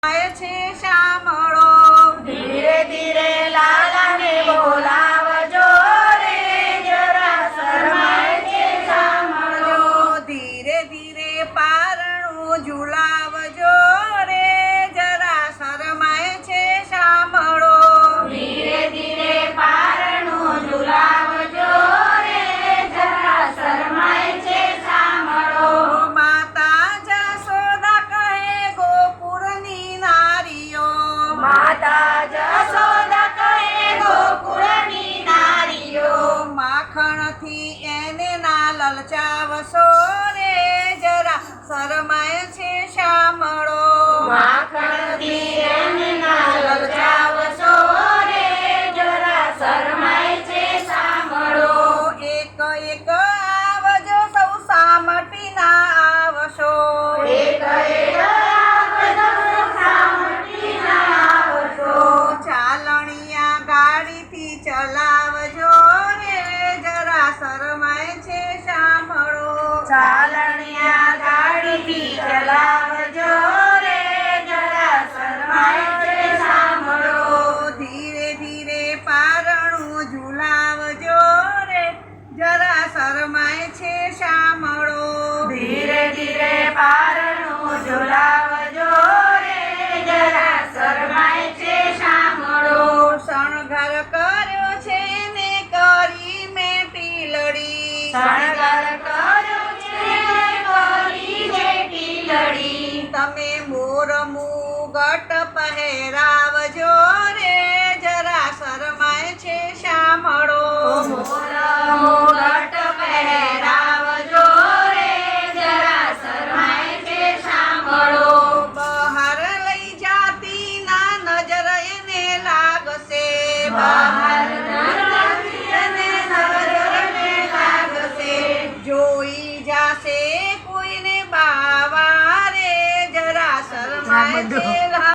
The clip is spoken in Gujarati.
છે શામળો ધીરે ધીરે લાલાને બોલાવજો રે જરા શરમાય છે શામળો. ધીરે ધીરે પારણું ઝુલાવજો રે જરા શરમાય છે શામળો. ધીરે ધીરે પારણું ઝુલાવજો રે જરા શરમાય છે શામળો. માતા જશોદા કહે ગોકુળની નારીઓ માતા જશોદા કહે ગોકુળની નારીઓ માખણથી એને ના લલચાવશો રે જરા શરમાય છે શામળો. માખણથી એને ના લલચાવશો રે જરા શરમાય છે શામળો. એક એક આવજો સૌ સામટીના આવશો. એક એક આવજો સામટીના આવશો. ચાલણિયા ગાડીથી ચલાવજો રે જરા શરમાય છે શામળો. ચાલણિયા ગાડીથી ચલાવજો રે જરા શરમાય છે શામળો. ધીરે ધીરે પારણું ઝુલાવજો રે જરા શરમાય છે શામળો. ધીરે ધીરે પારણું ઝુલાવજો રે જરા શરમાય છે શામળો. શણગાર કર્યો છે ને કરી મેં ટીલડી શણગાર કર્યો છે કરી જેટી લડી. તમે મોર મુગટ પહેરાવજો રે જરા શરમાય છે શામળો. મોગટ પહેરાવજો રે જરા શરમાય છે શામળો. બહાર લઈ જાતી ના નજર એને લાગશે. બહાર એને નજર એને લાગશે. જોઈ જાશે કોઈને બાવા રે જરા શરમાય છે